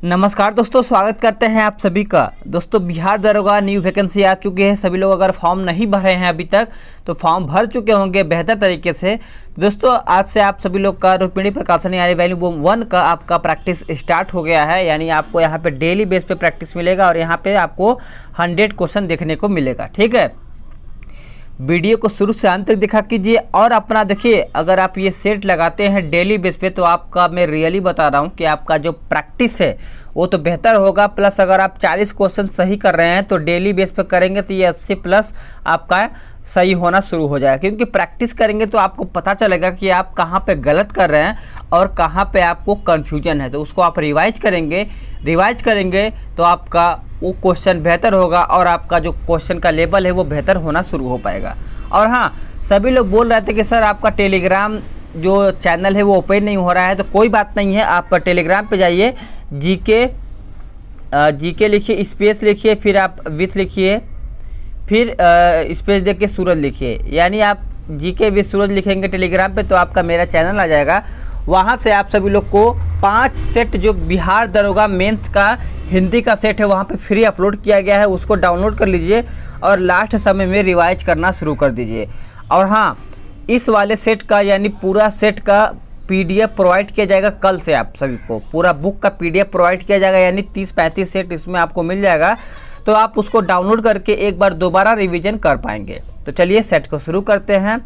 नमस्कार दोस्तों, स्वागत करते हैं आप सभी का। दोस्तों, बिहार दरोगा न्यू वैकेंसी आ चुकी है। सभी लोग अगर फॉर्म नहीं भरे हैं अभी तक तो फॉर्म भर चुके होंगे बेहतर तरीके से। दोस्तों, आज से आप सभी लोग का रुक्मिणी प्रकाशन यानी वैल्यू 1 का आपका प्रैक्टिस स्टार्ट हो गया है। यानी आपको यहाँ पे डेली बेस पे प्रैक्टिस मिलेगा और यहाँ पे आपको 100 क्वेश्चन देखने को मिलेगा। ठीक है, वीडियो को शुरू से अंत तक देखा कीजिए और अपना देखिए, अगर आप ये सेट लगाते हैं डेली बेस पे तो आपका, मैं रियली बता रहा हूँ कि आपका जो प्रैक्टिस है वो तो बेहतर होगा। प्लस अगर आप 40 क्वेश्चन सही कर रहे हैं तो डेली बेस पे करेंगे तो ये 80 प्लस आपका सही होना शुरू हो जाएगा। क्योंकि प्रैक्टिस करेंगे तो आपको पता चलेगा कि आप कहाँ पे गलत कर रहे हैं और कहाँ पे आपको कन्फ्यूजन है, तो उसको आप रिवाइज करेंगे तो आपका वो क्वेश्चन बेहतर होगा और आपका जो क्वेश्चन का लेवल है वो बेहतर होना शुरू हो पाएगा। और हाँ, सभी लोग बोल रहे थे कि सर आपका टेलीग्राम जो चैनल है वो ओपन नहीं हो रहा है, तो कोई बात नहीं है। आप टेलीग्राम पे जाइए, जीके लिखिए, स्पेस लिखिए, फिर आप विथ लिखिए, फिर स्पेस दे के सूरज लिखिए। यानी आप जीके विथ सूरज लिखेंगे टेलीग्राम पे तो आपका मेरा चैनल आ जाएगा। वहाँ से आप सभी लोग को 5 सेट जो बिहार दरोगा मेंस का हिंदी का सेट है वहाँ पे फ्री अपलोड किया गया है, उसको डाउनलोड कर लीजिए और लास्ट समय में रिवाइज करना शुरू कर दीजिए। और हाँ, इस वाले सेट का यानी पूरा सेट का PDF प्रोवाइड किया जाएगा कल से। आप सभी को पूरा बुक का PDF प्रोवाइड किया जाएगा, यानी 30-35 सेट इसमें आपको मिल जाएगा। तो आप उसको डाउनलोड करके एक बार दोबारा रिवीजन कर पाएंगे। तो चलिए सेट को शुरू करते हैं।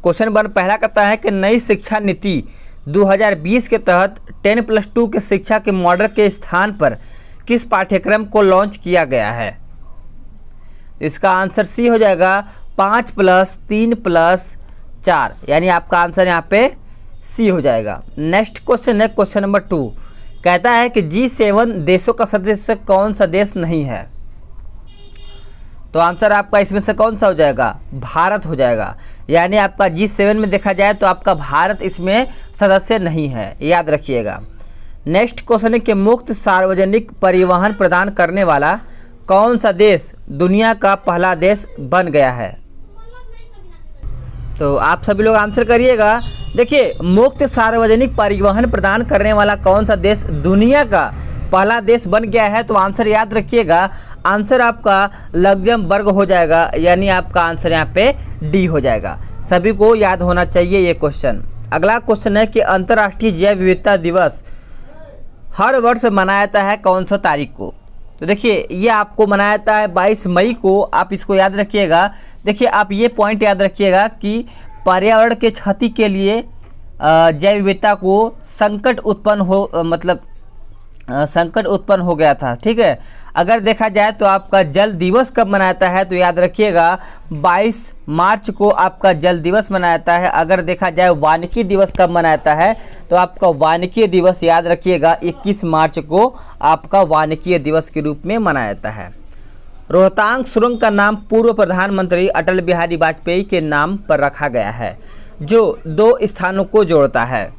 क्वेश्चन 1 पहला कहता है कि नई शिक्षा नीति 2020 के तहत 10+2 के शिक्षा के मॉडल के स्थान पर किस पाठ्यक्रम को लॉन्च किया गया है? इसका आंसर सी हो जाएगा, 5+3+4, यानी आपका आंसर यहाँ पे सी हो जाएगा। नेक्स्ट क्वेश्चन है क्वेश्चन नंबर 2, कहता है कि G7 देशों का सदस्य कौन सा देश नहीं है? तो आंसर आपका इसमें से कौन सा हो जाएगा? भारत हो जाएगा। यानी आपका G7 में देखा जाए तो आपका भारत इसमें सदस्य नहीं है, याद रखिएगा। नेक्स्ट क्वेश्चन है कि मुक्त सार्वजनिक परिवहन प्रदान करने वाला कौन सा देश दुनिया का पहला देश बन गया है? तो आप सभी लोग आंसर करिएगा। देखिए, मुक्त सार्वजनिक परिवहन प्रदान करने वाला कौन सा देश दुनिया का पहला देश बन गया है? तो आंसर याद रखिएगा, आंसर आपका लग्जमबर्ग हो जाएगा। यानी आपका आंसर यहाँ पे डी हो जाएगा। सभी को याद होना चाहिए ये क्वेश्चन। अगला क्वेश्चन है कि अंतर्राष्ट्रीय जैव विविधता दिवस हर वर्ष मनाया जाता है कौन सा तारीख को? तो देखिए, ये आपको मनाया जाता है 22 मई को। आप इसको याद रखिएगा। देखिए, आप ये पॉइंट याद रखिएगा कि पर्यावरण के क्षति के लिए जैव विविधता को संकट उत्पन्न हो गया था। ठीक है, अगर देखा जाए तो आपका जल दिवस कब मनाया जाता है? तो याद रखिएगा 22 मार्च को आपका जल दिवस मनाया जाता है। अगर देखा जाए वानिकी दिवस कब मनाया जाता है तो आपका वानिकी दिवस याद रखिएगा 21 मार्च को आपका वानिकी दिवस के रूप में मनाया जाता है। रोहतांग सुरंग का नाम पूर्व प्रधानमंत्री अटल बिहारी वाजपेयी के नाम पर रखा गया है, जो 2 स्थानों को जोड़ता है।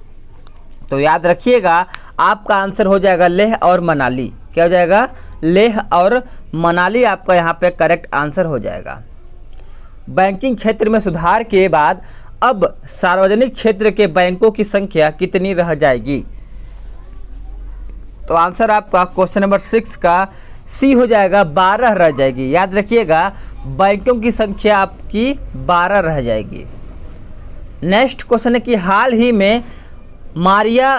तो याद रखिएगा, आपका आंसर हो जाएगा लेह और मनाली। क्या हो जाएगा? लेह और मनाली आपका यहाँ पे करेक्ट आंसर हो जाएगा। बैंकिंग क्षेत्र में सुधार के बाद अब सार्वजनिक क्षेत्र के बैंकों की संख्या कितनी रह जाएगी? तो आंसर आपका क्वेश्चन नंबर 6 का सी हो जाएगा, 12 रह जाएगी। याद रखिएगा, बैंकों की संख्या आपकी 12 रह जाएगी। नेक्स्ट क्वेश्चन है कि हाल ही में मारिया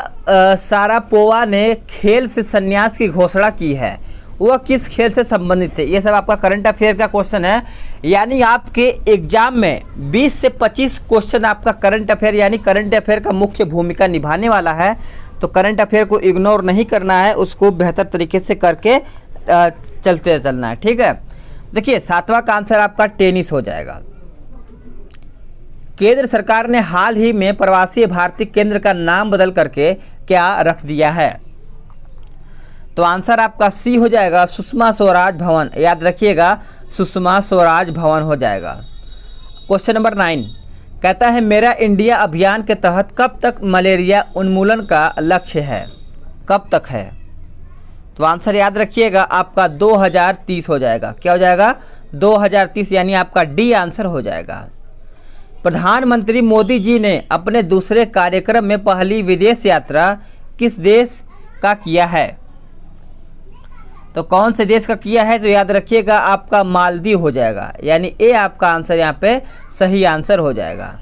शारापोवा ने खेल से संन्यास की घोषणा की है, वह किस खेल से संबंधित है? ये सब आपका करंट अफेयर का क्वेश्चन है। यानी आपके एग्जाम में 20 से 25 क्वेश्चन आपका करंट अफेयर यानी करंट अफेयर का मुख्य भूमिका निभाने वाला है। तो करंट अफेयर को इग्नोर नहीं करना है, उसको बेहतर तरीके से करके चलते चलना है। ठीक है, देखिए 7वां का आंसर आपका टेनिस हो जाएगा। केंद्र सरकार ने हाल ही में प्रवासी भारतीय केंद्र का नाम बदल करके क्या रख दिया है? तो आंसर आपका सी हो जाएगा, सुषमा स्वराज भवन। याद रखिएगा, सुषमा स्वराज भवन हो जाएगा। क्वेश्चन नंबर 9 कहता है मेरा इंडिया अभियान के तहत कब तक मलेरिया उन्मूलन का लक्ष्य है? कब तक है? तो आंसर याद रखिएगा, आपका 2030 हो जाएगा। क्या हो जाएगा? 2030, यानी आपका डी आंसर हो जाएगा। प्रधानमंत्री मोदी जी ने अपने दूसरे कार्यक्रम में पहली विदेश यात्रा किस देश का किया है? तो कौन से देश का किया है? तो याद रखिएगा आपका मालदीव हो जाएगा, यानी ए आपका आंसर यहाँ पे सही आंसर हो जाएगा।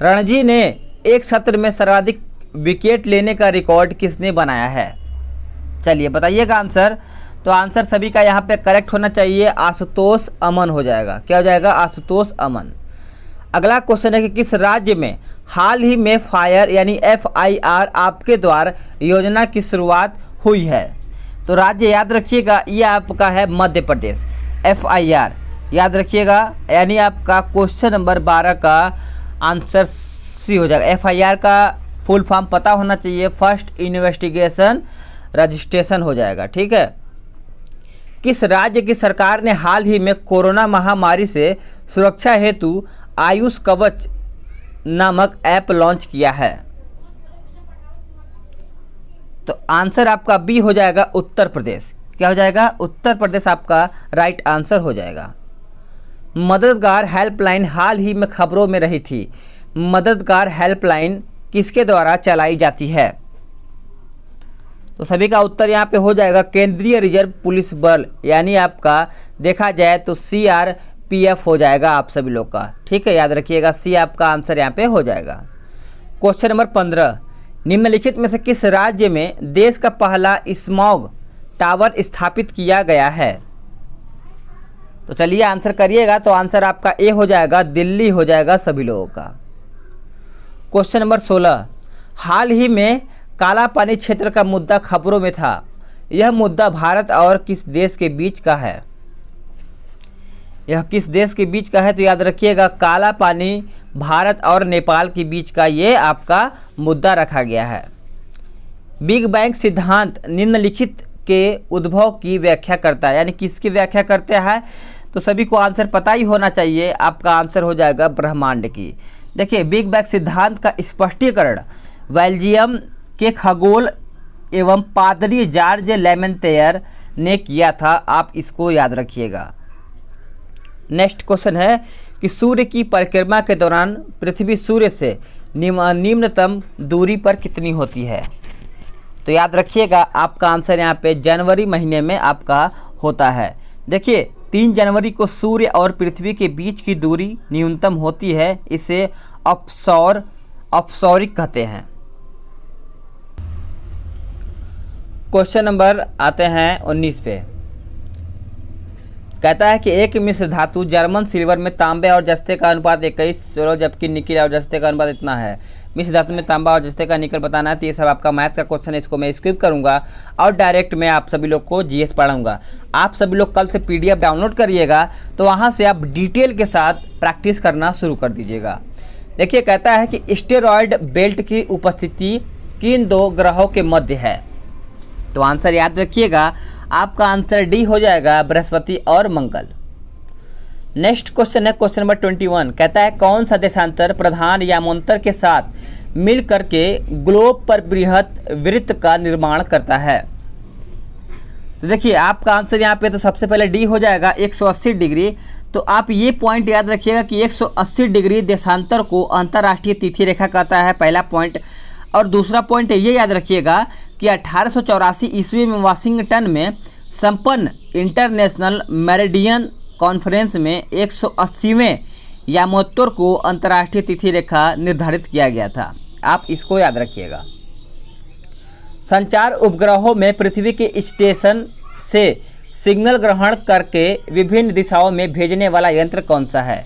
रणजी ने एक सत्र में सर्वाधिक विकेट लेने का रिकॉर्ड किसने बनाया है? चलिए बताइएगा आंसर। तो आंसर सभी का यहाँ पे करेक्ट होना चाहिए, आशुतोष अमन हो जाएगा। क्या हो जाएगा? आशुतोष अमन। अगला क्वेश्चन है कि किस राज्य में हाल ही में फायर यानी FIR आपके द्वारा योजना की शुरुआत हुई है? तो राज्य याद रखिएगा, ये आपका है मध्य प्रदेश। FIR याद रखिएगा, यानी आपका क्वेश्चन नंबर 12 का आंसर सी हो जाएगा। FIR का फुल फॉर्म पता होना चाहिए, फर्स्ट इन्वेस्टिगेशन रजिस्ट्रेशन हो जाएगा। ठीक है। किस राज्य की सरकार ने हाल ही में कोरोना महामारी से सुरक्षा हेतु आयुष कवच नामक ऐप लॉन्च किया है? तो आंसर आपका बी हो जाएगा, उत्तर प्रदेश। क्या हो जाएगा? उत्तर प्रदेश आपका राइट आंसर हो जाएगा। मददगार हेल्पलाइन हाल ही में खबरों में रही थी। मददगार हेल्पलाइन किसके द्वारा चलाई जाती है? तो सभी का उत्तर यहाँ पे हो जाएगा केंद्रीय रिजर्व पुलिस बल, यानी आपका देखा जाए तो CRPF हो जाएगा आप सभी लोग का। ठीक है, याद रखिएगा, सी आपका आंसर यहाँ पे हो जाएगा। क्वेश्चन नंबर 15, निम्नलिखित में से किस राज्य में देश का पहला स्मॉग टावर स्थापित किया गया है? तो चलिए आंसर करिएगा। तो आंसर आपका ए हो जाएगा, दिल्ली हो जाएगा सभी लोगों का। क्वेश्चन नंबर 16, हाल ही में काला पानी क्षेत्र का मुद्दा खबरों में था। यह मुद्दा भारत और किस देश के बीच का है? यह किस देश के बीच का है? तो याद रखिएगा, काला पानी भारत और नेपाल के बीच का ये आपका मुद्दा रखा गया है। बिग बैंग सिद्धांत निम्नलिखित के उद्भव की व्याख्या करता है, यानी किसकी व्याख्या करते हैं? तो सभी को आंसर पता ही होना चाहिए, आपका आंसर हो जाएगा ब्रह्मांड की। देखिए, बिग बैंग सिद्धांत का स्पष्टीकरण बेल्जियम के खगोल एवं पादरी जॉर्ज लेमेंतेयर ने किया था। आप इसको याद रखिएगा। नेक्स्ट क्वेश्चन है कि सूर्य की परिक्रमा के दौरान पृथ्वी सूर्य से निम्नतम दूरी पर कितनी होती है? तो याद रखिएगा, आपका आंसर यहाँ पे जनवरी महीने में आपका होता है। देखिए, 3 जनवरी को सूर्य और पृथ्वी के बीच की दूरी न्यूनतम होती है, इसे अपसौरिक कहते हैं। क्वेश्चन नंबर आते हैं 19 पे। कहता है कि एक मिश्र धातु जर्मन सिल्वर में तांबे और जस्ते का अनुपात 21:16, जबकि निकिल और जस्ते का अनुपात इतना है। मिश्र धातु में तांबा और जस्ते का निकल बताना है। तो ये सब आपका मैथ्स का क्वेश्चन है, इसको मैं स्किप करूंगा और डायरेक्ट मैं आप सभी लोग को जीएस पढ़ाऊंगा। आप सभी लोग कल से PDF डाउनलोड करिएगा, तो वहाँ से आप डिटेल के साथ प्रैक्टिस करना शुरू कर दीजिएगा। देखिए, कहता है कि एस्टेरॉयड बेल्ट की उपस्थिति किन 2 ग्रहों के मध्य है? तो आंसर याद रखिएगा, आपका आंसर डी हो जाएगा, बृहस्पति और मंगल। नेक्स्ट क्वेश्चन है क्वेश्चन नंबर 21। कहता है कौन सा देशांतर प्रधान यामोंतर के साथ मिल करके ग्लोब पर बृहत वृत्त का निर्माण करता है? तो देखिए, आपका आंसर यहाँ पे तो सबसे पहले डी हो जाएगा, 180 डिग्री। तो आप ये पॉइंट याद रखिएगा कि 180 डिग्री देशांतर को अंतर्राष्ट्रीय तिथि रेखा कहता है, पहला पॉइंट। और दूसरा पॉइंट ये याद रखिएगा कि 1884 ईस्वी में वाशिंगटन में संपन्न इंटरनेशनल मेरिडियन कॉन्फ्रेंस में 180वें यामोत्तर को अंतर्राष्ट्रीय तिथि रेखा निर्धारित किया गया था। आप इसको याद रखिएगा। संचार उपग्रहों में पृथ्वी के स्टेशन से सिग्नल ग्रहण करके विभिन्न दिशाओं में भेजने वाला यंत्र कौन सा है?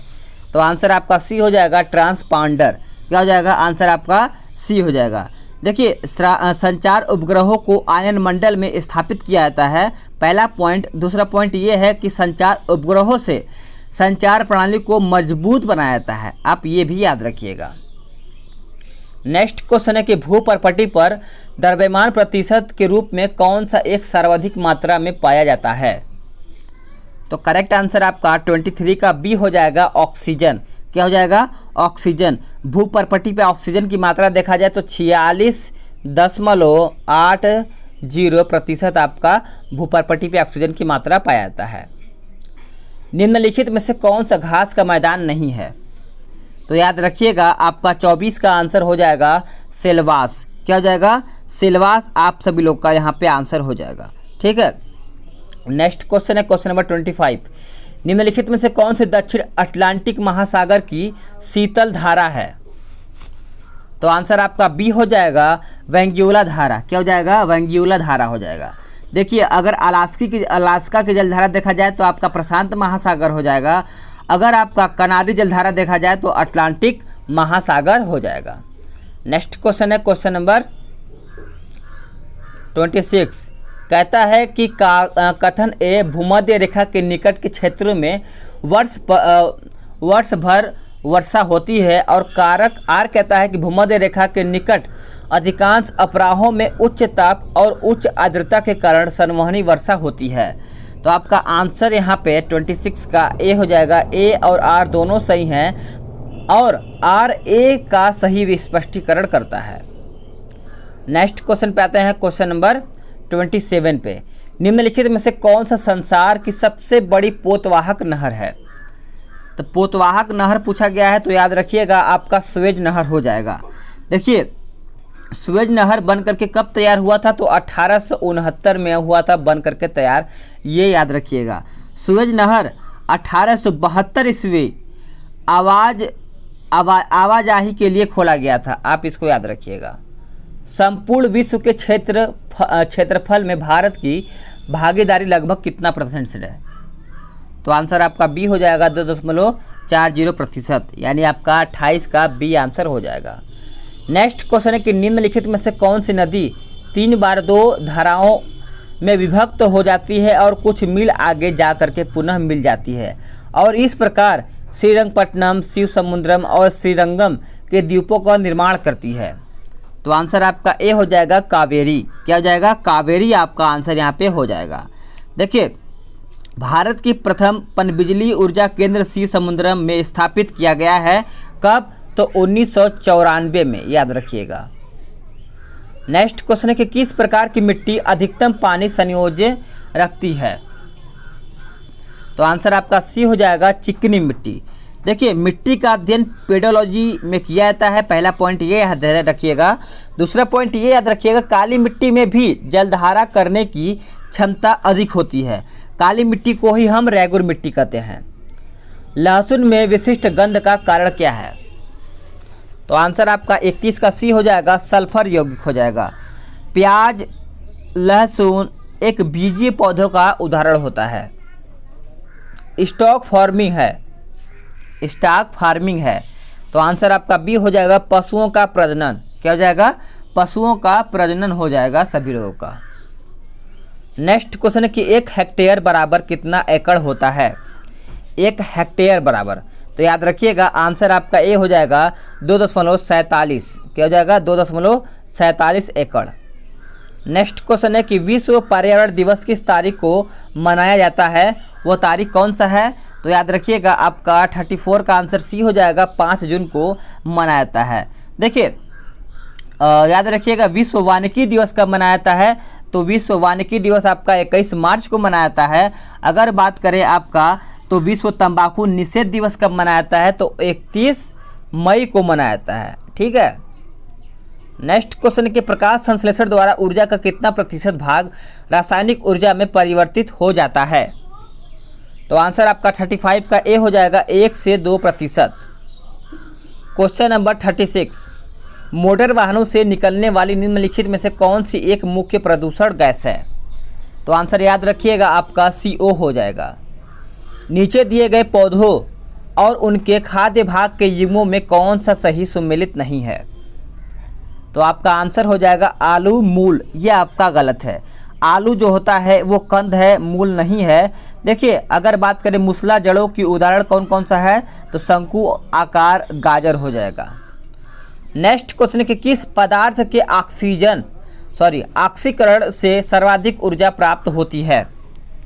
तो आंसर आपका सी हो जाएगा, ट्रांसपांडर। क्या हो जाएगा? आंसर आपका सी हो जाएगा। देखिए, संचार उपग्रहों को आयन मंडल में स्थापित किया जाता है, पहला पॉइंट। दूसरा पॉइंट ये है कि संचार उपग्रहों से संचार प्रणाली को मजबूत बनाया जाता है, आप ये भी याद रखिएगा। नेक्स्ट क्वेश्चन है कि भूपर्पटी पर द्रव्यमान प्रतिशत के रूप में कौन सा एक सर्वाधिक मात्रा में पाया जाता है? तो करेक्ट आंसर आपका 23 का बी हो जाएगा, ऑक्सीजन। क्या हो जाएगा? ऑक्सीजन। भूपर्पटी पे ऑक्सीजन की मात्रा देखा जाए तो 46.80% आपका भूपर्पटी पे ऑक्सीजन की मात्रा पाया जाता है। निम्नलिखित में से कौन सा घास का मैदान नहीं है? तो याद रखिएगा आपका 24 का आंसर हो जाएगा सिलवास। क्या हो जाएगा? सिलवास आप सभी लोग का यहाँ पे आंसर हो जाएगा। ठीक है, नेक्स्ट क्वेश्चन है क्वेश्चन नंबर 25। निम्नलिखित में से कौन से दक्षिण अटलांटिक महासागर की शीतल धारा है? तो आंसर आपका बी हो जाएगा वेंगुएला धारा। क्या हो जाएगा? वेंगुएला धारा हो जाएगा। देखिए, अगर अलास्का की जलधारा देखा जाए तो आपका प्रशांत महासागर हो जाएगा। अगर आपका कनारी जलधारा देखा जाए तो अटलांटिक महासागर हो जाएगा। नेक्स्ट क्वेश्चन है क्वेश्चन नंबर 26। कहता है कि कथन ए भूमध्य रेखा के निकट के क्षेत्रों में वर्ष भर वर्षा होती है, और कारक आर कहता है कि भूमध्य रेखा के निकट अधिकांश अपराहों में उच्च ताप और उच्च आर्द्रता के कारण संवहनी वर्षा होती है। तो आपका आंसर यहाँ पे 26 का ए हो जाएगा। ए और आर दोनों सही हैं और आर ए का सही स्पष्टीकरण करता है। नेक्स्ट क्वेश्चन पे आते हैं क्वेश्चन नंबर 27 पे। निम्नलिखित में से कौन सा संसार की सबसे बड़ी पोतवाहक नहर है? तो पोतवाहक नहर पूछा गया है तो याद रखिएगा आपका स्वेज नहर हो जाएगा। देखिए, स्वेज नहर बन करके कब तैयार हुआ था? तो 1869 में हुआ था बन करके तैयार, ये याद रखिएगा। स्वेज नहर 1872 ईस्वी आवाजाही के लिए खोला गया था, आप इसको याद रखिएगा। संपूर्ण विश्व के क्षेत्रफल में भारत की भागीदारी लगभग कितना % है? तो आंसर आपका बी हो जाएगा 2.40%, यानी आपका 28 का बी आंसर हो जाएगा। नेक्स्ट क्वेश्चन है कि निम्नलिखित में से कौन सी नदी 3 बार 2 धाराओं में विभक्त हो जाती है और कुछ मील आगे जा करके पुनः मिल जाती है, और इस प्रकार श्रीरंगपट्टनम, शिव समुद्रम और श्रीरंगम के द्वीपों का निर्माण करती है? तो आंसर आपका ए हो जाएगा कावेरी। क्या हो जाएगा? कावेरी आपका आंसर यहाँ पे हो जाएगा। देखिए, भारत की प्रथम पनबिजली ऊर्जा केंद्र शिव समुद्रम में स्थापित किया गया है। कब? तो 1994 में, याद रखिएगा। नेक्स्ट क्वेश्चन है कि किस प्रकार की मिट्टी अधिकतम पानी संयोज्य रखती है? तो आंसर आपका सी हो जाएगा चिकनी मिट्टी। देखिए, मिट्टी का अध्ययन पेडोलॉजी में किया जाता है, पहला पॉइंट ये याद रखिएगा। दूसरा पॉइंट ये याद रखिएगा, काली मिट्टी में भी जलधारा करने की क्षमता अधिक होती है। काली मिट्टी को ही हम रेगुर मिट्टी कहते हैं। लहसुन में विशिष्ट गंध का कारण क्या है? तो आंसर आपका 31 का सी हो जाएगा, सल्फर यौगिक हो जाएगा। प्याज, लहसुन एक बीजीय पौधों का उदाहरण होता है। स्टॉक फार्मिंग है। तो आंसर आपका बी हो जाएगा पशुओं का प्रजनन। क्या हो जाएगा? पशुओं का प्रजनन हो जाएगा सभी लोगों का। नेक्स्ट क्वेश्चन है कि 1 हेक्टेयर बराबर कितना एकड़ होता है? 1 हेक्टेयर बराबर, तो याद रखिएगा आंसर आपका ए हो जाएगा 2.47। क्या हो जाएगा? 2.47 एकड़। नेक्स्ट क्वेश्चन है कि विश्व पर्यावरण दिवस किस तारीख को मनाया जाता है? वो तारीख कौन सा है? तो याद रखिएगा आपका 34 का आंसर सी हो जाएगा, 5 जून को मनाया जाता है। देखिए, याद रखिएगा विश्व वानिकी दिवस कब मनाया जाता है? तो विश्व वानिकी दिवस आपका 21 मार्च को मनाया जाता है। अगर बात करें आपका तो विश्व तंबाकू निषेध दिवस कब मनाया जाता है? तो 31 मई को मनाया जाता है। ठीक है। नेक्स्ट क्वेश्चन के प्रकाश संश्लेषण द्वारा ऊर्जा का कितना प्रतिशत भाग रासायनिक ऊर्जा में परिवर्तित हो जाता है? तो आंसर आपका 35 का ए हो जाएगा, 1 से 2%। Question number 36। मोटर वाहनों से निकलने वाली निम्नलिखित में से कौन सी एक मुख्य प्रदूषण गैस है? तो आंसर याद रखिएगा आपका CO हो जाएगा। नीचे दिए गए पौधों और उनके खाद्य भाग के युग्मों में कौन सा सही सुमेलित नहीं है? तो आपका आंसर हो जाएगा आलू मूल। ये आपका गलत है। आलू जो होता है वो कंद है, मूल नहीं है। देखिए, अगर बात करें मूसला जड़ों की उदाहरण कौन कौन सा है? तो शंकु आकार गाजर हो जाएगा। नेक्स्ट क्वेश्चन है कि किस पदार्थ के ऑक्सीकरण से सर्वाधिक ऊर्जा प्राप्त होती है?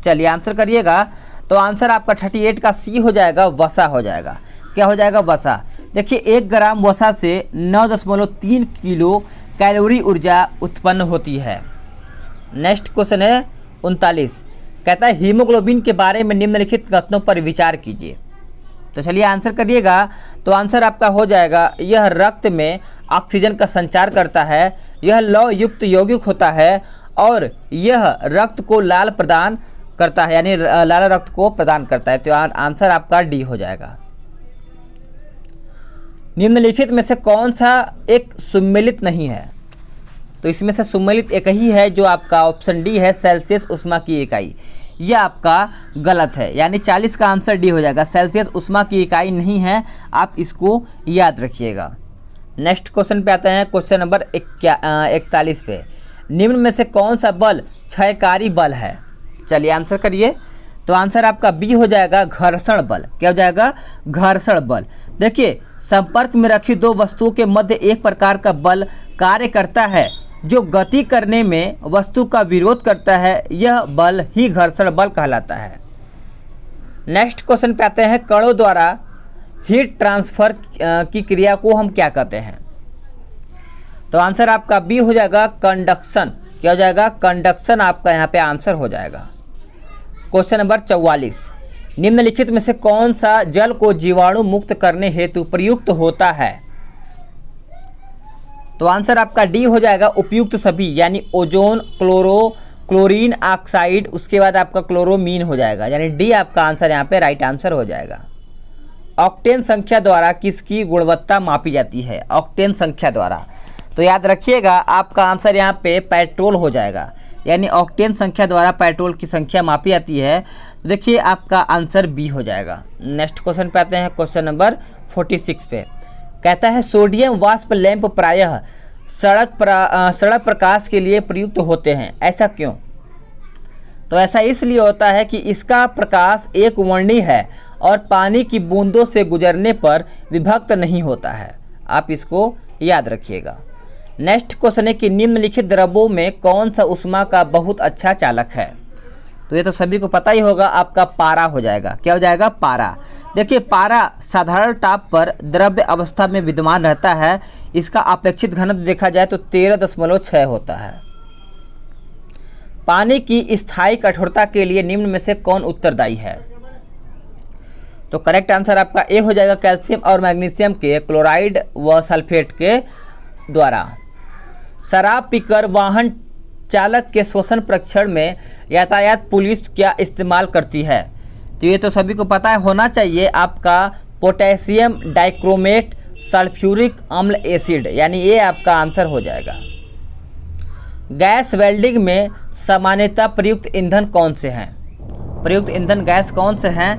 चलिए आंसर करिएगा। तो आंसर आपका 38 का सी हो जाएगा, वसा हो जाएगा। क्या हो जाएगा? वसा। देखिए, 1 ग्राम वसा से 9.3 किलो कैलोरी ऊर्जा उत्पन्न होती है। नेक्स्ट क्वेश्चन है 39। कहता है हीमोग्लोबिन के बारे में निम्नलिखित कथनों पर विचार कीजिए। तो चलिए आंसर करिएगा। तो आंसर आपका हो जाएगा, यह रक्त में ऑक्सीजन का संचार करता है, यह लौह युक्त यौगिक होता है और यह रक्त को लाल प्रदान करता है, यानी लाल रक्त को प्रदान करता है। तो आंसर आपका डी हो जाएगा। निम्नलिखित में से कौन सा एक सुमेलित नहीं है? तो इसमें से सुमेलित एक ही है जो आपका ऑप्शन डी है, सेल्सियस ऊष्मा की इकाई। यह आपका गलत है, यानी 40 का आंसर डी हो जाएगा। सेल्सियस ऊष्मा की इकाई नहीं है, आप इसको याद रखिएगा। नेक्स्ट क्वेश्चन पे आते हैं, क्वेश्चन नंबर 41 पे। निम्न में से कौन सा बल क्षयकारी बल है? चलिए आंसर करिए। तो आंसर आपका बी हो जाएगा, घर्षण बल। क्या हो जाएगा? घर्षण बल। देखिए, संपर्क में रखी दो वस्तुओं के मध्य एक प्रकार का बल कार्य करता है जो गति करने में वस्तु का विरोध करता है, यह बल ही घर्षण बल कहलाता है। नेक्स्ट क्वेश्चन पे आते हैं, कणों द्वारा हीट ट्रांसफर की क्रिया को हम क्या कहते हैं? तो आंसर आपका बी हो जाएगा, कंडक्शन। क्या हो जाएगा? कंडक्शन आपका यहाँ पे आंसर हो जाएगा। क्वेश्चन नंबर 44, निम्नलिखित में से कौन सा जल को जीवाणु मुक्त करने हेतु प्रयुक्त होता है? तो आंसर आपका डी हो जाएगा, उपयुक्त सभी, यानी ओजोन, क्लोरीन ऑक्साइड, उसके बाद आपका क्लोरोमीन हो जाएगा, यानी डी आपका आंसर यहाँ पे राइट आंसर हो जाएगा। ऑक्टेन संख्या द्वारा किसकी गुणवत्ता मापी जाती है? ऑक्टेन संख्या द्वारा, तो याद रखिएगा आपका आंसर यहाँ पे पेट्रोल हो जाएगा, यानी ऑक्टेन संख्या द्वारा पेट्रोल की संख्या मापी जाती है। तो देखिए आपका आंसर बी हो जाएगा। नेक्स्ट क्वेश्चन पे आते हैं, क्वेश्चन नंबर 46 पे। कहता है, सोडियम वाष्प लैंप प्रायः सड़क प्रकाश के लिए प्रयुक्त होते हैं, ऐसा क्यों? तो ऐसा इसलिए होता है कि इसका प्रकाश एक वर्णी है और पानी की बूंदों से गुजरने पर विभक्त नहीं होता है। आप इसको याद रखिएगा। नेक्स्ट क्वेश्चन है कि निम्नलिखित द्रव्यों में कौन सा ऊष्मा का बहुत अच्छा चालक है? तो ये तो सभी को पता ही होगा, आपका पारा हो जाएगा। क्या हो जाएगा? पारा। देखिए, पारा साधारण ताप पर द्रव्य अवस्था में विद्यमान रहता है। इसका अपेक्षित घनत्व देखा जाए तो 13.6 होता है। पानी की स्थायी कठोरता के लिए निम्न में से कौन उत्तरदायी है? तो करेक्ट आंसर आपका ए हो जाएगा, कैल्शियम और मैग्नीशियम के क्लोराइड व सल्फेट के द्वारा। शराब पीकर वाहन चालक के श्वसन परीक्षण में यातायात पुलिस क्या इस्तेमाल करती है? तो ये तो सभी को पता है होना चाहिए, आपका पोटेशियम डाइक्रोमेट सल्फ्यूरिक अम्ल एसिड, यानी ये आपका आंसर हो जाएगा। गैस वेल्डिंग में सामान्यतः प्रयुक्त ईंधन कौन से हैं? प्रयुक्त ईंधन गैस कौन से हैं?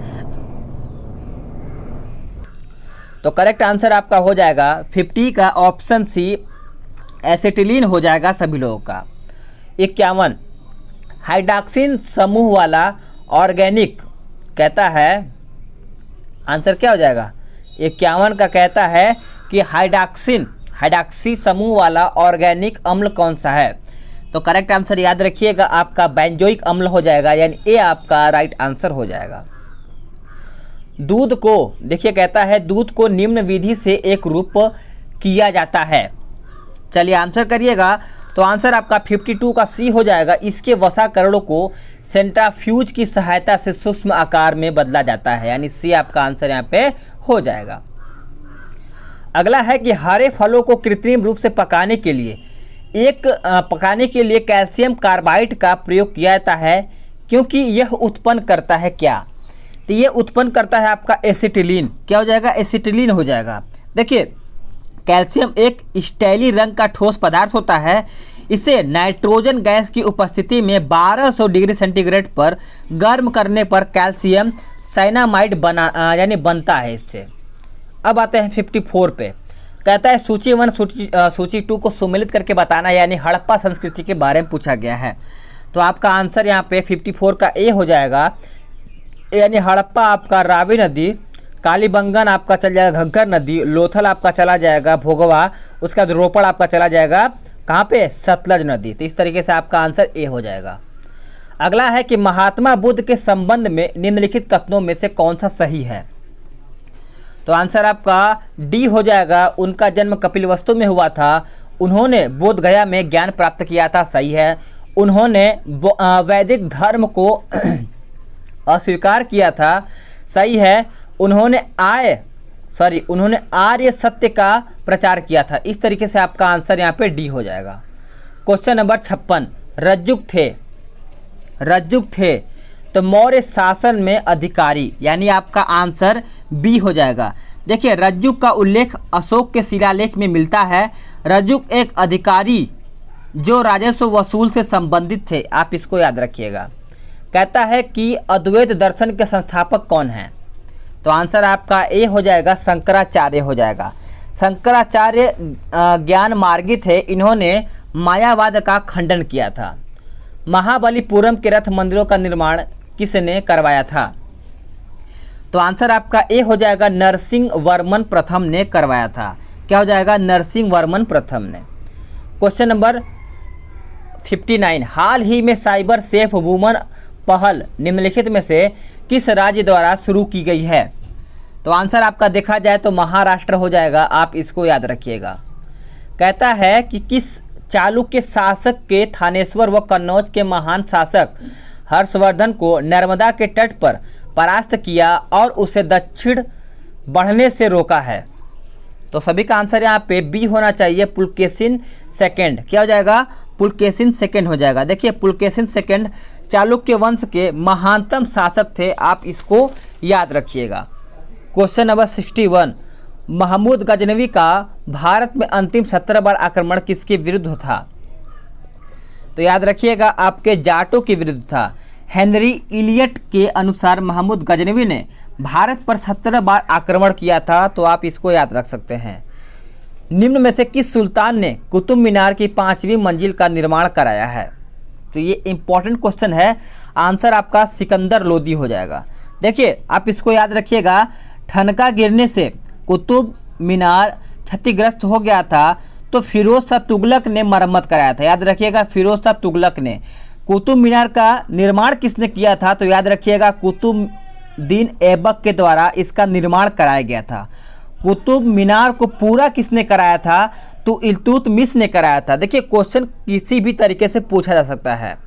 तो करेक्ट आंसर आपका हो जाएगा 50 का ऑप्शन सी, एसिटिलीन हो जाएगा सभी लोगों का। 51, हाइड्रॉक्सिन समूह वाला ऑर्गेनिक कहता है, आंसर क्या हो जाएगा? 51 का कहता है कि हाइड्रॉक्सी समूह वाला ऑर्गेनिक अम्ल कौन सा है? तो करेक्ट आंसर याद रखिएगा आपका बेंजोइक अम्ल हो जाएगा, यानी ए आपका राइट आंसर हो जाएगा। दूध को देखिए, कहता है दूध को निम्न विधि से एक रूप किया जाता है। चलिए आंसर करिएगा। तो आंसर आपका 52 का सी हो जाएगा। इसके वसाकरणों को सेंट्रीफ्यूज की सहायता से सूक्ष्म आकार में बदला जाता है, यानी सी आपका आंसर यहाँ पे हो जाएगा। अगला है कि हरे फलों को कृत्रिम रूप से पकाने के लिए कैल्शियम कार्बाइड का प्रयोग किया जाता है, क्योंकि यह उत्पन्न करता है क्या? तो ये उत्पन्न करता है आपका एसिटिलीन। क्या हो जाएगा? एसिटिलीन हो जाएगा। देखिए, कैल्शियम एक स्टेली रंग का ठोस पदार्थ होता है। इसे नाइट्रोजन गैस की उपस्थिति में 1200 डिग्री सेंटीग्रेड पर गर्म करने पर कैल्शियम साइनामाइड बनता है इससे। अब आते हैं 54 पे। कहता है सूची 1 सूची 2 को सुमेलित करके बताना, यानी हड़प्पा संस्कृति के बारे में पूछा गया है। तो आपका आंसर यहाँ पे 54 का ए हो जाएगा, यानी हड़प्पा आपका रावी नदी, कालीबंगन आपका चल जाएगा घग्गर नदी, लोथल आपका चला जाएगा भोगवा, उसका बाद रोपड़ आपका चला जाएगा कहाँ पे? सतलज नदी। तो इस तरीके से आपका आंसर ए हो जाएगा। अगला है कि महात्मा बुद्ध के संबंध में निम्नलिखित कथनों में से कौन सा सही है? तो आंसर आपका डी हो जाएगा। उनका जन्म कपिलवस्तु में हुआ था। उन्होंने बोध गया में ज्ञान प्राप्त किया था, सही है। उन्होंने वैदिक धर्म को अस्वीकार किया था, सही है। उन्होंने आर्य सत्य का प्रचार किया था। इस तरीके से आपका आंसर यहाँ पे डी हो जाएगा। क्वेश्चन नंबर 56, रज्जुक थे तो मौर्य शासन में अधिकारी, यानी आपका आंसर बी हो जाएगा। देखिए, रज्जुक का उल्लेख अशोक के शिलालेख में मिलता है। रज्जुक एक अधिकारी जो राजस्व वसूल से संबंधित थे, आप इसको याद रखिएगा। कहता है कि अद्वैत दर्शन के संस्थापक कौन हैं, तो आंसर आपका ए हो जाएगा, शंकराचार्य हो जाएगा। शंकराचार्य ज्ञान मार्गी थे, इन्होंने मायावाद का खंडन किया था। महाबलीपुरम के रथ मंदिरों का निर्माण किसने करवाया था, तो आंसर आपका ए हो जाएगा, नरसिंह वर्मन प्रथम ने करवाया था। क्या हो जाएगा, नरसिंह वर्मन प्रथम ने। क्वेश्चन नंबर 59, हाल ही में साइबर सेफ वुमन पहल निम्नलिखित में से किस राज्य द्वारा शुरू की गई है, तो आंसर आपका देखा जाए तो महाराष्ट्र हो जाएगा। आप इसको याद रखिएगा। कहता है कि किस चालुक्य शासक के थानेश्वर व कन्नौज के महान शासक हर्षवर्धन को नर्मदा के तट पर परास्त किया और उसे दक्षिण बढ़ने से रोका है, तो सभी का आंसर यहाँ पे बी होना चाहिए, पुलकेशिन सेकंड। क्या हो जाएगा, पुलकेशिन सेकंड हो जाएगा। देखिए, पुलकेशिन सेकंड चालुक्य वंश के महानतम शासक थे, आप इसको याद रखिएगा। क्वेश्चन नंबर 61, महमूद गजनवी का भारत में अंतिम 17 बार आक्रमण किसके विरुद्ध था, तो याद रखिएगा आपके जाटों के विरुद्ध था। हेनरी इलियट के अनुसार महमूद गजनवी ने भारत पर 17 बार आक्रमण किया था, तो आप इसको याद रख सकते हैं। निम्न में से किस सुल्तान ने कुतुब मीनार की 5वीं मंजिल का निर्माण कराया है, तो ये इंपॉर्टेंट क्वेश्चन है। आंसर आपका सिकंदर लोदी हो जाएगा। देखिए, आप इसको याद रखिएगा, ठनका गिरने से कुतुब मीनार क्षतिग्रस्त हो गया था, तो फिरोज शाह तुगलक ने मरम्मत कराया था। याद रखिएगा, फिरोज शाह तुगलक ने। कुतुब मीनार का निर्माण किसने किया था, तो याद रखिएगा, कुतुबुद्दीन ऐबक के द्वारा इसका निर्माण कराया गया था। कुतुब मीनार को पूरा किसने कराया था, तो इल्तुतमिश ने कराया था। देखिए, क्वेश्चन किसी भी तरीके से पूछा जा सकता है।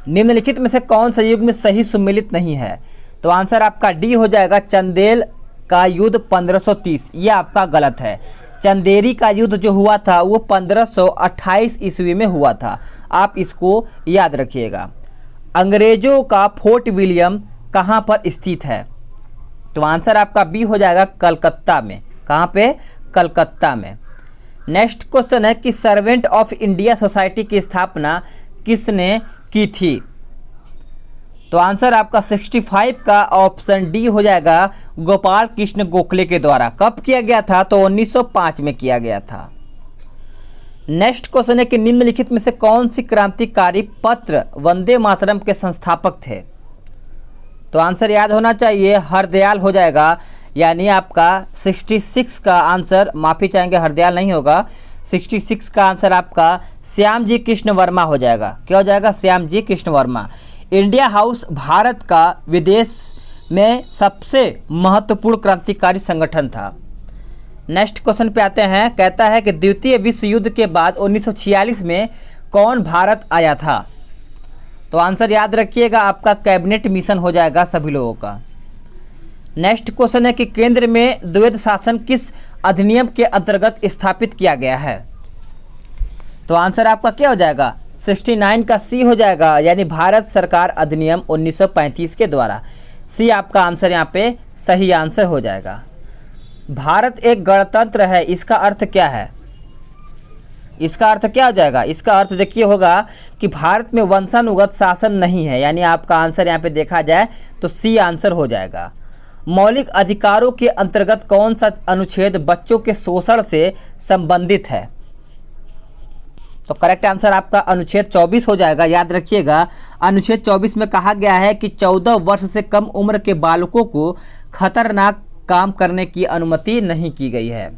निम्नलिखित में से कौन सा युग में सही सुमेलित नहीं है, तो आंसर आपका डी हो जाएगा, चंदेल का युद्ध 1530। ये आपका गलत है। चंदेरी का युद्ध जो हुआ था वो 1528 ईस्वी में हुआ था, आप इसको याद रखिएगा। अंग्रेजों का फोर्ट विलियम कहाँ पर स्थित है, तो आंसर आपका बी हो जाएगा, कलकत्ता में। कहाँ पे, कलकत्ता में। नेक्स्ट क्वेश्चन है कि सर्वेंट ऑफ इंडिया सोसाइटी की स्थापना किसने की थी, तो आंसर आपका 65 का ऑप्शन डी हो जाएगा, गोपाल कृष्ण गोखले के द्वारा। कब किया गया था, तो 1905 में किया गया था। नेक्स्ट क्वेश्चन है कि निम्नलिखित में से कौन सी क्रांतिकारी पत्र वंदे मातरम के संस्थापक थे, तो आंसर याद होना चाहिए, हरदयाल हो जाएगा। यानी आपका 66 का आंसर, माफ़ी चाहेंगे, हरदयाल नहीं होगा। 66 का आंसर आपका श्याम जी कृष्ण वर्मा हो जाएगा। क्या हो जाएगा, श्याम जी कृष्ण वर्मा। इंडिया हाउस भारत का विदेश में सबसे महत्वपूर्ण क्रांतिकारी संगठन था। नेक्स्ट क्वेश्चन पे आते हैं। कहता है कि द्वितीय विश्व युद्ध के बाद 1946 में कौन भारत आया था, तो आंसर याद रखिएगा, आपका कैबिनेट मिशन हो जाएगा सभी लोगों का। नेक्स्ट क्वेश्चन है कि केंद्र में द्वैध शासन किस अधिनियम के अंतर्गत स्थापित किया गया है, तो आंसर आपका क्या हो जाएगा, 69 का सी हो जाएगा, यानी भारत सरकार अधिनियम 1935 के द्वारा। सी आपका आंसर यहाँ पे सही आंसर हो जाएगा। भारत एक गणतंत्र है, इसका अर्थ क्या है, इसका अर्थ क्या हो जाएगा, इसका अर्थ देखिए होगा कि भारत में वंशानुगत शासन नहीं है, यानी आपका आंसर यहाँ पे देखा जाए तो सी आंसर हो जाएगा। मौलिक अधिकारों के अंतर्गत कौन सा अनुच्छेद बच्चों के शोषण से संबंधित है, तो करेक्ट आंसर आपका अनुच्छेद 24 हो जाएगा। याद रखिएगा, अनुच्छेद 24 में कहा गया है कि 14 वर्ष से कम उम्र के बालकों को खतरनाक काम करने की अनुमति नहीं की गई है।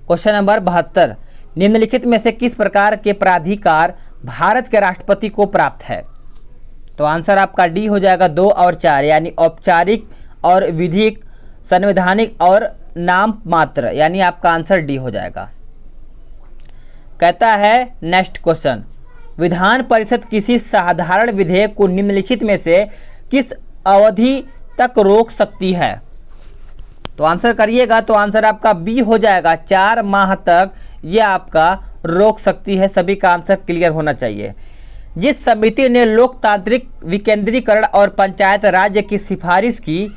क्वेश्चन नंबर 72, निम्नलिखित में से किस प्रकार के प्राधिकार भारत के राष्ट्रपति को प्राप्त है, तो आंसर आपका डी हो जाएगा, 2 और 4, यानी औपचारिक और विधिक, संवैधानिक और नाम मात्र, यानी आपका आंसर डी हो जाएगा। कहता है नेक्स्ट क्वेश्चन, विधान परिषद किसी साधारण विधेयक को निम्नलिखित में से किस अवधि तक रोक सकती है, तो आंसर करिएगा। तो आंसर आपका बी हो जाएगा, 4 माह तक ये आपका रोक सकती है। सभी का आंसर क्लियर होना चाहिए। जिस समिति ने लोकतांत्रिक विकेंद्रीकरण और पंचायत राज्य की सिफारिश की,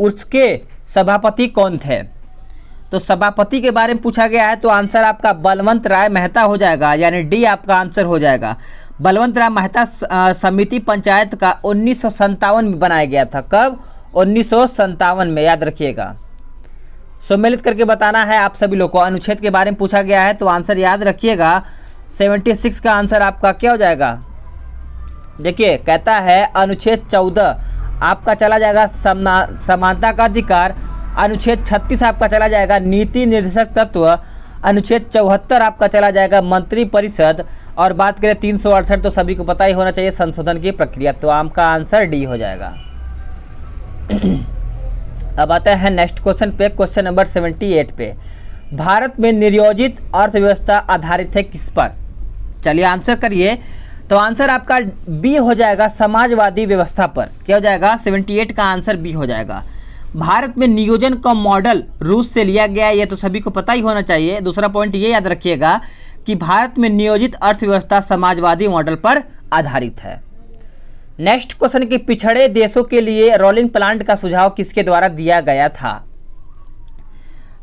उसके सभापति कौन थे? तो सभापति के बारे में पूछा गया है, तो आंसर आपका बलवंत राय मेहता हो जाएगा, यानी डी आपका आंसर हो जाएगा। बलवंत राय मेहता समिति पंचायत का 1957 में बनाया गया था। कब? 1957 में, याद रखिएगा। सम्मिलित करके बताना है आप सभी लोग को। अनुच्छेद के बारे में पूछा गया है, तो आंसर याद रखिएगा। 76 का आंसर आपका क्या हो जाएगा? देखिए, कहता है अनुच्छेद 14 आपका चला जाएगा समानता का अधिकार। अनुच्छेद 36 आपका चला जाएगा नीति निर्देशक तत्व। अनुच्छेद 74 आपका चला जाएगा मंत्री परिषद। और बात करें 368, तो सभी को पता ही होना चाहिए संशोधन की प्रक्रिया। तो आपका आंसर डी हो जाएगा। अब आते हैं नेक्स्ट क्वेश्चन पे, क्वेश्चन नंबर 78 पे। भारत में नियोजित अर्थव्यवस्था आधारित है किस पर? चलिए आंसर करिए। तो आंसर आपका बी हो जाएगा, समाजवादी व्यवस्था पर। क्या हो जाएगा? 78 का आंसर बी हो जाएगा। भारत में नियोजन का मॉडल रूस से लिया गया है, ये तो सभी को पता ही होना चाहिए। दूसरा पॉइंट ये याद रखिएगा कि भारत में नियोजित अर्थव्यवस्था समाजवादी मॉडल पर आधारित है। नेक्स्ट क्वेश्चन कि पिछड़े देशों के लिए रोलिंग प्लांट का सुझाव किसके द्वारा दिया गया था?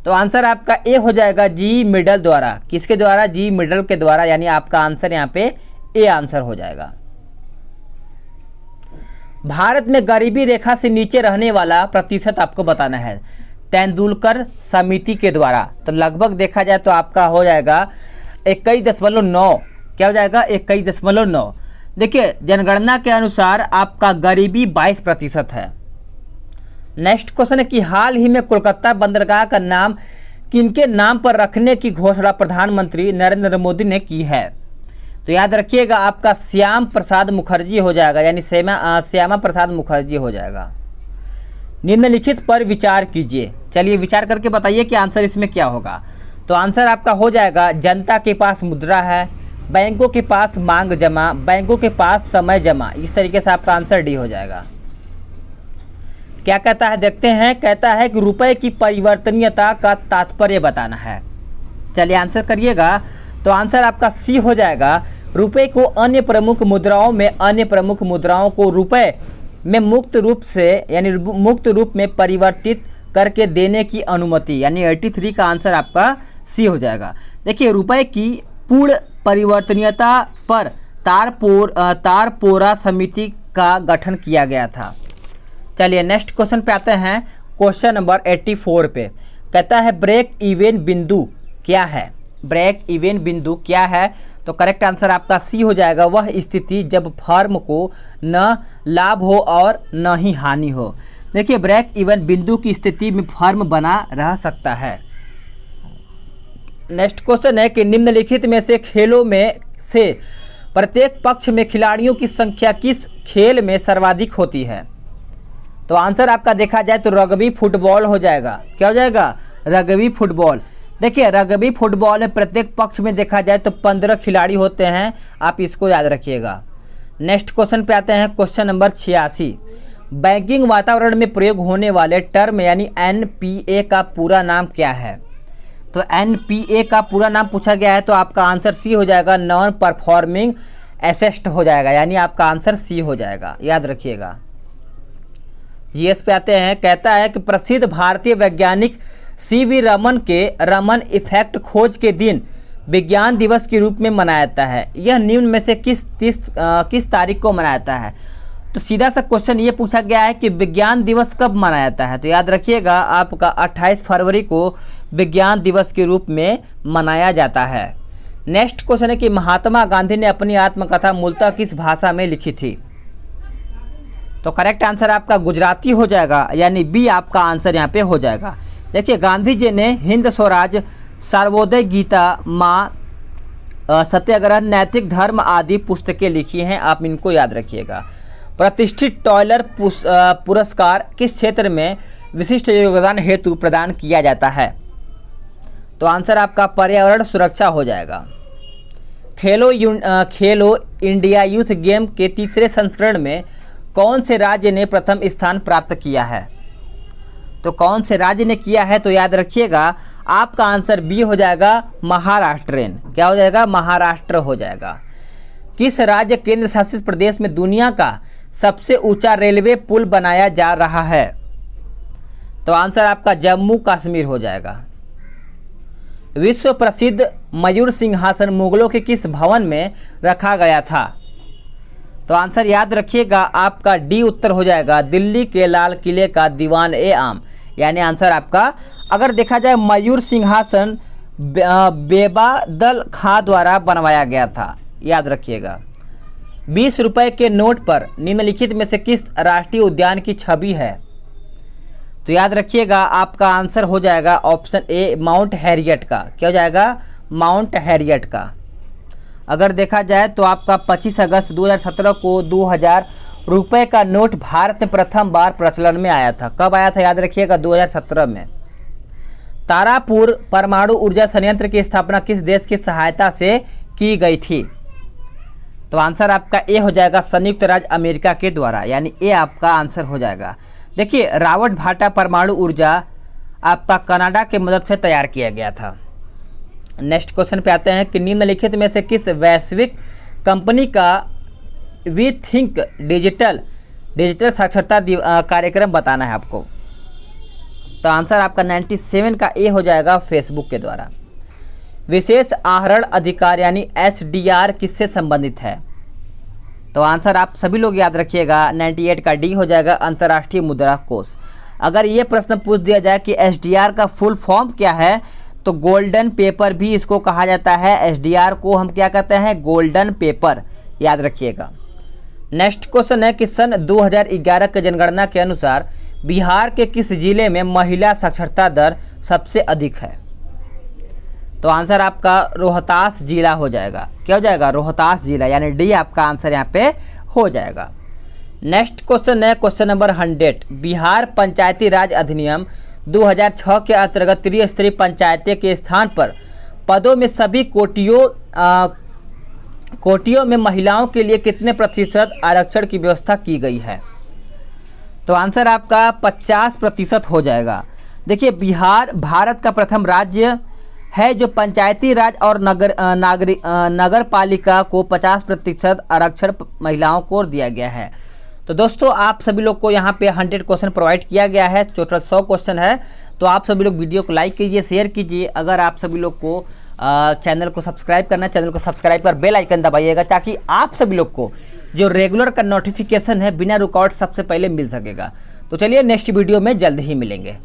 तो आंसर आपका ए हो जाएगा, जी मिडल द्वारा। किसके द्वारा? जी मिडल के द्वारा, यानी आपका आंसर यहाँ पे ए आंसर हो जाएगा। भारत में गरीबी रेखा से नीचे रहने वाला प्रतिशत आपको बताना है, तेंदुलकर समिति के द्वारा। तो लगभग देखा जाए तो आपका हो जाएगा 21.9। क्या हो जाएगा? 21.9। देखिए, जनगणना के अनुसार आपका गरीबी 22% है। नेक्स्ट क्वेश्चन है कि हाल ही में कोलकाता बंदरगाह का नाम किनके नाम पर रखने की घोषणा प्रधानमंत्री नरेंद्र मोदी ने की है? तो याद रखिएगा आपका श्याम प्रसाद मुखर्जी हो जाएगा, यानी श्यामा प्रसाद मुखर्जी हो जाएगा। निम्नलिखित पर विचार कीजिए। चलिए विचार करके बताइए कि आंसर इसमें क्या होगा। तो आंसर आपका हो जाएगा, जनता के पास मुद्रा है, बैंकों के पास मांग जमा, बैंकों के पास समय जमा। इस तरीके से आपका आंसर डी हो जाएगा। क्या कहता है देखते हैं। कहता है कि रुपए की परिवर्तनीयता का तात्पर्य बताना है। चलिए आंसर करिएगा। तो आंसर आपका सी हो जाएगा, रुपए को अन्य प्रमुख मुद्राओं में अन्य प्रमुख मुद्राओं को रुपए में मुक्त रूप से यानी मुक्त रूप में परिवर्तित करके देने की अनुमति, यानी 83 का आंसर आपका सी हो जाएगा। देखिए, रुपए की पूर्ण परिवर्तनीयता पर तारपोरा समिति का गठन किया गया था। चलिए नेक्स्ट क्वेश्चन पे आते हैं, क्वेश्चन नंबर 84 पे। कहता है ब्रेक इवन बिंदु क्या है? ब्रेक इवन बिंदु क्या है? तो करेक्ट आंसर आपका सी हो जाएगा, वह स्थिति जब फर्म को न लाभ हो और न ही हानि हो। देखिए, ब्रेक इवन बिंदु की स्थिति में फर्म बना रह सकता है। नेक्स्ट क्वेश्चन है कि निम्नलिखित में से खेलों में से प्रत्येक पक्ष में खिलाड़ियों की संख्या किस खेल में सर्वाधिक होती है? तो आंसर आपका देखा जाए तो रग्बी फुटबॉल हो जाएगा। क्या हो जाएगा? Rugby football. देखिए, रग्बी फुटबॉल में प्रत्येक पक्ष में देखा जाए तो 15 खिलाड़ी होते हैं, आप इसको याद रखिएगा। नेक्स्ट क्वेश्चन पे आते हैं, क्वेश्चन नंबर 86। बैंकिंग वातावरण में प्रयोग होने वाले टर्म यानी एनपीए का पूरा नाम क्या है? तो एनपीए का पूरा नाम पूछा गया है, तो आपका आंसर सी हो जाएगा, नॉन परफॉर्मिंग एसेट हो जाएगा, यानी आपका आंसर सी हो जाएगा, याद रखिएगा। जीएस पे आते हैं। कहता है कि प्रसिद्ध भारतीय वैज्ञानिक सीवी रमन के रमन इफेक्ट खोज के दिन विज्ञान दिवस के रूप में मनाया जाता है। यह निम्न में से किस तारीख को मनाया जाता है? तो सीधा सा क्वेश्चन ये पूछा गया है कि विज्ञान दिवस कब मनाया जाता है? तो याद रखिएगा आपका 28 फरवरी को विज्ञान दिवस के रूप में मनाया जाता है। नेक्स्ट क्वेश्चन है कि महात्मा गांधी ने अपनी आत्मकथा मूलतः किस भाषा में लिखी थी? तो करेक्ट आंसर आपका गुजराती हो जाएगा, यानी बी आपका आंसर यहाँ पे हो जाएगा। देखिए, गांधी जी ने हिंद स्वराज, सर्वोदय गीता, माँ, सत्याग्रह, नैतिक धर्म आदि पुस्तकें लिखी हैं, आप इनको याद रखिएगा। प्रतिष्ठित टॉयलर पुरस्कार किस क्षेत्र में विशिष्ट योगदान हेतु प्रदान किया जाता है? तो आंसर आपका पर्यावरण सुरक्षा हो जाएगा। खेलो इंडिया यूथ गेम के तीसरे संस्करण में कौन से राज्य ने प्रथम स्थान प्राप्त किया है? तो कौन से राज्य ने किया है? तो याद रखिएगा आपका आंसर बी हो जाएगा महाराष्ट्रेन। क्या हो जाएगा? महाराष्ट्र हो जाएगा। किस राज्य केंद्र शासित प्रदेश में दुनिया का सबसे ऊंचा रेलवे पुल बनाया जा रहा है? तो आंसर आपका जम्मू कश्मीर हो जाएगा। विश्व प्रसिद्ध मयूर सिंहासन मुगलों के किस भवन में रखा गया था? तो आंसर याद रखिएगा आपका डी उत्तर हो जाएगा, दिल्ली के लाल किले का दीवान-ए-आम। यानी आंसर आपका, अगर देखा जाए मयूर सिंहासन बेबादल खां द्वारा बनवाया गया था, याद रखिएगा। 20 रुपए के नोट पर निम्नलिखित में से किस राष्ट्रीय उद्यान की छवि है? तो याद रखिएगा आपका आंसर हो जाएगा ऑप्शन ए, माउंट हैरियट का। क्या हो जाएगा? माउंट हैरियट का। अगर देखा जाए तो आपका 25 अगस्त 2017 को 2000 रुपये का नोट भारत में प्रथम बार प्रचलन में आया था। कब आया था? याद रखिएगा 2017 में। तारापुर परमाणु ऊर्जा संयंत्र की स्थापना किस देश की सहायता से की गई थी? तो आंसर आपका ए हो जाएगा, संयुक्त राज्य अमेरिका के द्वारा। यानी ए आपका आंसर हो जाएगा। देखिए, रावट भाटा परमाणु ऊर्जा आपका कनाडा के मदद से तैयार किया गया था। नेक्स्ट क्वेश्चन पे आते हैं कि निम्नलिखित में से किस वैश्विक कंपनी का वी थिंक डिजिटल साक्षरता कार्यक्रम बताना है आपको? तो आंसर आपका 97 का ए हो जाएगा, फेसबुक के द्वारा। विशेष आहरण अधिकार यानी HDR किससे संबंधित है? तो आंसर आप सभी लोग याद रखिएगा 98 का डी हो जाएगा, अंतर्राष्ट्रीय मुद्रा कोष। अगर ये प्रश्न पूछ दिया जाए कि HDR का फुल फॉर्म क्या है, तो गोल्डन पेपर भी इसको कहा जाता है। HDR को हम क्या कहते हैं? गोल्डन पेपर, याद रखिएगा। नेक्स्ट क्वेश्चन है कि सन 2011 के जनगणना के अनुसार बिहार के किस जिले में महिला साक्षरता दर सबसे अधिक है? तो आंसर आपका रोहतास जिला हो जाएगा। क्या हो जाएगा? रोहतास जिला। यानी डी आपका आंसर यहाँ पे हो जाएगा। नेक्स्ट क्वेश्चन है क्वेश्चन नंबर 100। बिहार पंचायती राज अधिनियम 2006 के अंतर्गत त्रिस्तरीय पंचायतें के स्थान पर पदों में सभी कोटियों में महिलाओं के लिए कितने प्रतिशत आरक्षण की व्यवस्था की गई है? तो आंसर आपका 50% हो जाएगा। देखिए, बिहार भारत का प्रथम राज्य है जो पंचायती राज और नगर पालिका को 50% आरक्षण महिलाओं को दिया गया है। तो दोस्तों, आप सभी लोग को यहाँ पे 100 क्वेश्चन प्रोवाइड किया गया है। टोटल 100 क्वेश्चन है। तो आप सभी लोग वीडियो को लाइक कीजिए, शेयर कीजिए। अगर आप सभी लोग को चैनल को सब्सक्राइब करना है, चैनल को सब्सक्राइब कर बेल आइकन दबाइएगा, ताकि आप सभी लोग को जो रेगुलर का नोटिफिकेशन है बिना रुकावट सबसे पहले मिल सकेगा। तो चलिए नेक्स्ट वीडियो में जल्द ही मिलेंगे।